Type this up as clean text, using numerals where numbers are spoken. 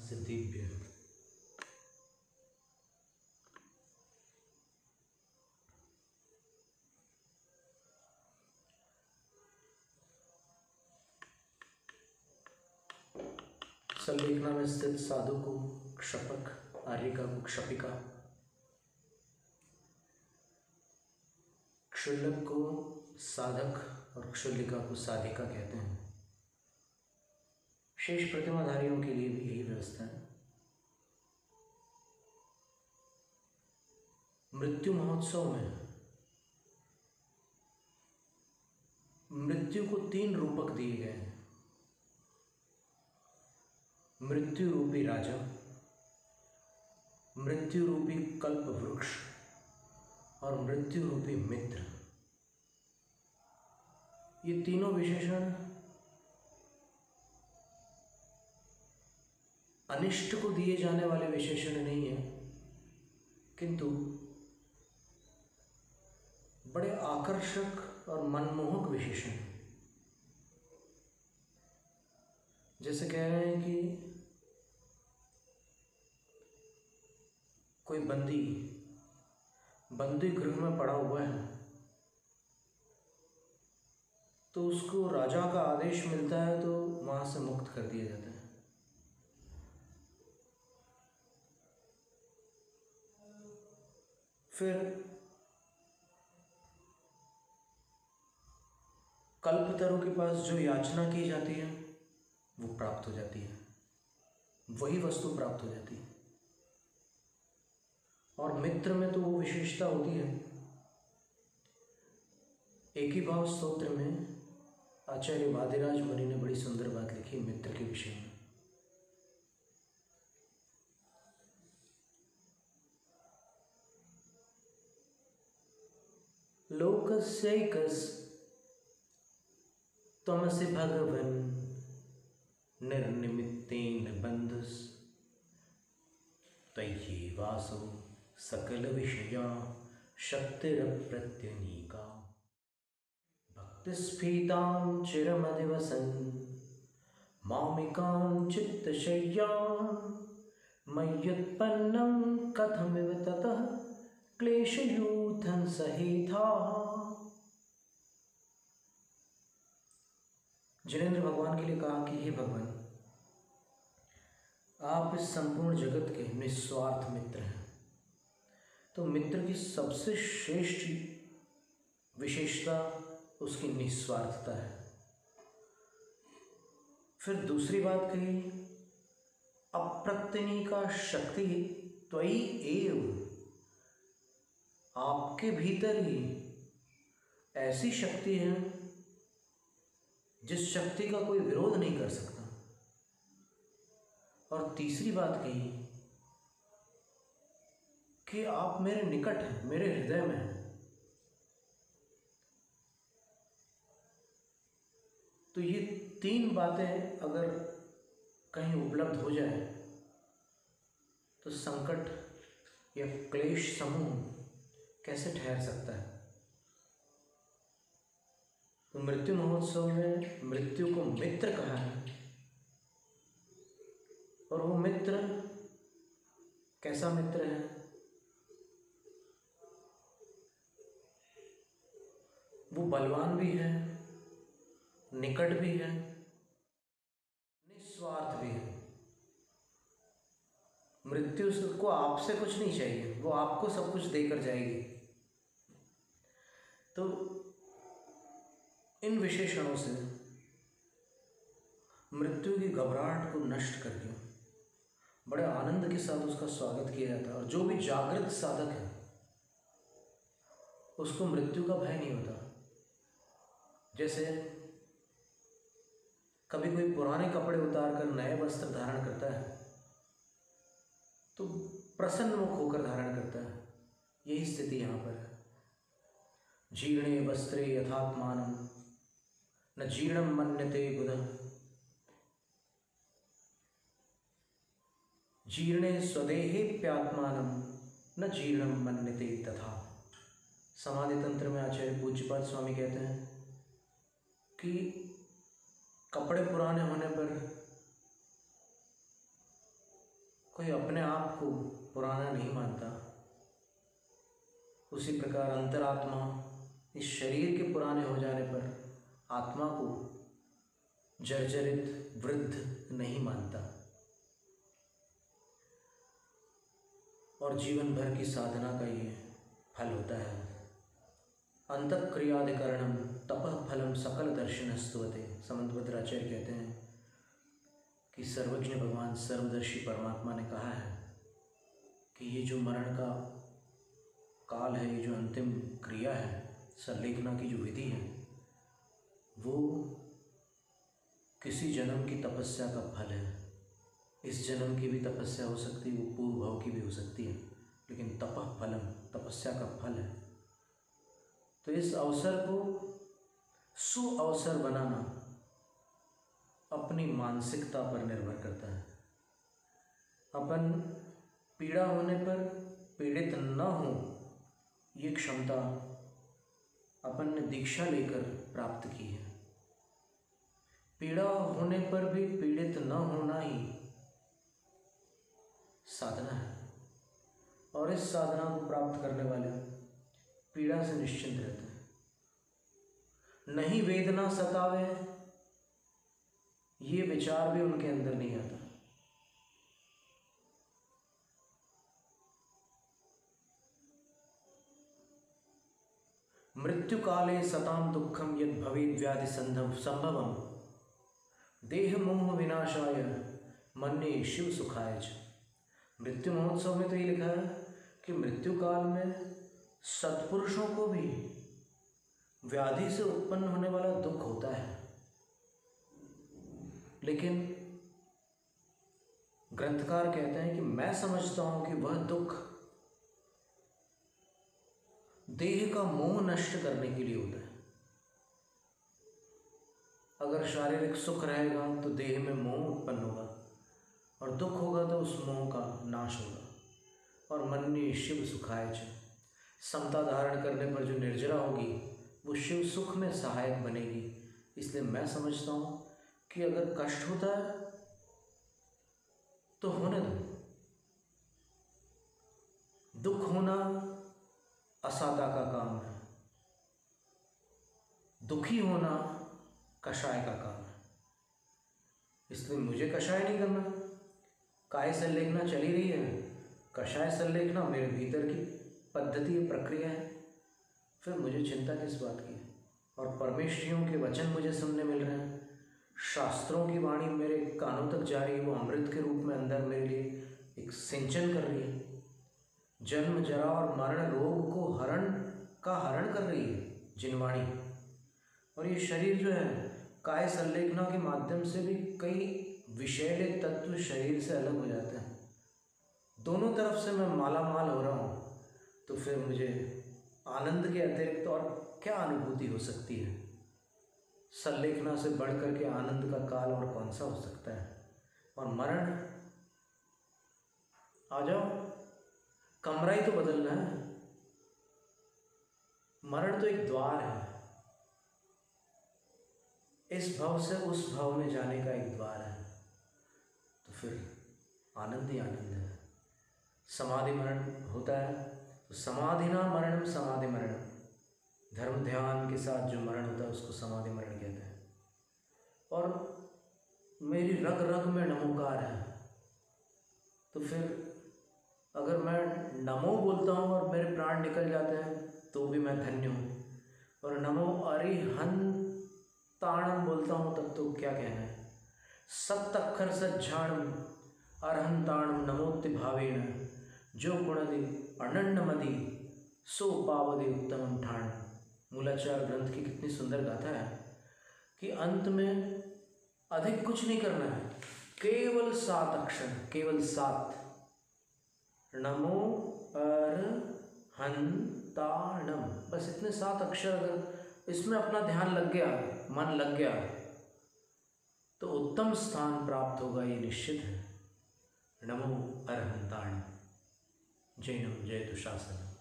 सिद्धिभ्यः। संलेखना में स्थित साधु को क्षपक, आर्यिका को क्षपिका, क्षुल्लक को साधक और क्षुल्लिका को साधिका कहते हैं। शेष प्रतिमाधारियों के लिए भी यही व्यवस्था है। मृत्यु महोत्सव में मृत्यु को 3 रूपक दिए गए हैं। मृत्यु रूपी राजा, मृत्यु रूपी कल्प वृक्ष और मृत्यु रूपी मित्र। ये तीनों विशेषण अनिष्ट को दिए जाने वाले विशेषण नहीं है, किंतु बड़े आकर्षक और मनमोहक विशेषण हैं। जैसे कह रहे हैं कि कोई बंदी गृह में पड़ा हुआ है, तो उसको राजा का आदेश मिलता है तो वहां से मुक्त कर दिया जाता है। फिर कल्पतरु के पास जो याचना की जाती है वो प्राप्त हो जाती है, वही वस्तु प्राप्त हो जाती है। और मित्र में तो वो विशेषता होती है। एक ही भाव स्तोत्र में आचार्य वादिराज मुनि ने बड़ी सुंदर बात लिखी मित्र के विषय में। लोकस्यैकस् त्वमसि भगवन् निर्निमित्तेन बन्धुस् त्वय्येवासौ सकल विषया शक्तिरप्रत्यनीका। भक्तिस्फीतां चिरमधिवसन् मामिकां चित्तशय्यां मय्युत्पन्नं कथमिव ततः क्लेशयूथं सहेथा। जिनेंद्र भगवान के लिए कहा कि हे भगवान, आप इस संपूर्ण जगत के निस्वार्थ मित्र हैं। तो मित्र की सबसे श्रेष्ठ विशेषता उसकी निस्वार्थता है। फिर दूसरी बात कही अप्रत्यनीका शक्ति त्वयि एव, आपके भीतर ही ऐसी शक्ति है जिस शक्ति का कोई विरोध नहीं कर सकता। और तीसरी बात कही कि आप मेरे निकट हैं, मेरे हृदय में हैं। तो ये 3 बातें अगर कहीं उपलब्ध हो जाए तो संकट या क्लेश समूह कैसे ठहर सकता है। तो मृत्यु महोत्सव में मृत्यु को मित्र कहा है। और वो मित्र कैसा मित्र है? वो बलवान भी है, निकट भी है, निस्वार्थ भी है। मृत्यु को आपसे कुछ नहीं चाहिए, वो आपको सब कुछ देकर जाएगी। तो इन विशेषणों से मृत्यु की घबराहट को नष्ट करके बड़े आनंद के साथ उसका स्वागत किया जाता है। और जो भी जागृत साधक है उसको मृत्यु का भय नहीं होता। जैसे कभी कोई पुराने कपड़े उतार कर नए वस्त्र धारण करता है तो प्रसन्न मुख होकर धारण करता है, यही स्थिति यहाँ पर है। जीर्णे वस्त्रे यथात्मानं न जीर्णं मन्यते बुधः, जीर्णे स्वदेहेप्यात्मानं न जीर्णं मन्यते तथा। समाधि तंत्र में आचार्य पूज्यपाद स्वामी कहते हैं कि कपड़े पुराने होने पर कोई अपने आप को पुराना नहीं मानता, उसी प्रकार अंतरात्मा इस शरीर के पुराने हो जाने पर आत्मा को जर्जरित वृद्ध नहीं मानता और जीवन भर की साधना का ये फल होता है। अंतःक्रियाधिकरणम तपः फलम सकल दर्शनस्तुते। समंतभद्राचार्य कहते हैं कि सर्वज्ञ भगवान सर्वदर्शी परमात्मा ने कहा है कि ये जो मरण का काल है, ये जो अंतिम क्रिया है, संलेखना की जो विधि है, वो किसी जन्म की तपस्या का फल है। इस जन्म की भी तपस्या हो सकती है, वो पूर्व भाव की भी हो सकती है, लेकिन तपः फलम तपस्या का फल है। तो इस अवसर को सुअवसर बनाना अपनी मानसिकता पर निर्भर करता है। अपन पीड़ा होने पर पीड़ित न हो, ये क्षमता अपन ने दीक्षा लेकर प्राप्त की है। पीड़ा होने पर भी पीड़ित न होना ही साधना है, और इस साधना को प्राप्त करने वाले पीड़ा से निश्चिंत रहते हैं। नहीं वेदना सतावे, ये विचार भी उनके अंदर नहीं आता। मृत्यु काले सताम दुखम यद भवेद व्याधि संभवम देह मोह विनाशाय मन्ये शिव सुखाय च। मृत्यु महोत्सव में तो ये लिखा है कि मृत्यु काल में सत्पुरुषों को भी व्याधि से उत्पन्न होने वाला दुख होता है, लेकिन ग्रंथकार कहते हैं कि मैं समझता हूं कि वह दुख देह का मोह नष्ट करने के लिए होता है। अगर शारीरिक सुख रहेगा तो देह में मोह उत्पन्न होगा, और दुख होगा तो उस मोह का नाश होगा। और मन्ये शिव सुखाय च, समता धारण करने पर जो निर्जरा होगी वो शिव सुख में सहायक बनेगी। इसलिए मैं समझता हूँ कि अगर कष्ट होता है तो होने दो। दुख होना असादा का काम है, दुखी होना कषाय का काम है। इसलिए मुझे कषाय नहीं करना। काय संलेखना चली रही है, कषाय संलेखना मेरे भीतर की पद्धति है, प्रक्रिया है, फिर मुझे चिंता किस बात की है। और परमेश्वरियों के वचन मुझे सुनने मिल रहे हैं, शास्त्रों की वाणी मेरे कानों तक जा रही है, वो अमृत के रूप में अंदर मेरे लिए एक सिंचन कर रही है। जन्म जरा और मरण रोग को हरण कर रही है जिनवाणी। और ये शरीर जो है काय संलेखना के माध्यम से भी कई विषैले तत्व शरीर से अलग हो जाते हैं। दोनों तरफ से मैं माला माल हो रहा हूँ, तो फिर मुझे आनंद के अतिरिक्त और क्या अनुभूति हो सकती है। संलेखना से बढ़ कर के आनंद का काल और कौन सा हो सकता है। और मरण, आ जाओ, कमरा ही तो बदलना है। मरण तो एक द्वार है, इस भाव से उस भाव में जाने का एक द्वार है। तो फिर आनंद ही आनंद है। समाधि मरण होता है तो समाधिना मरणम समाधि मरणम, धर्म ध्यान के साथ जो मरण होता है उसको समाधि मरण कहते हैं। और मेरी रग रग में नमोकार है, तो फिर अगर मैं नमो बोलता हूँ और मेरे प्राण निकल जाते हैं तो भी मैं धन्य हूँ। और नमो अरिहंताणम बोलता हूँ तब तो क्या कहना है। सप्तक्षर सज्जाणम अरहंताणम नमोत्ति भावेन, जो गुणदि अनन्नमदि सो पावदि उत्तमम ठाण। मूलाचार ग्रंथ की कितनी सुंदर गाथा है कि अंत में अधिक कुछ नहीं करना है, केवल 7 अक्षर, केवल 7, नमो अरहंताणम, बस इतने 7 अक्षर अगर इसमें अपना ध्यान लग गया, मन लग गया, तो उत्तम स्थान प्राप्त होगा, ये निश्चित है। नमो अरहंताणम। जैनम जयतु शासनम।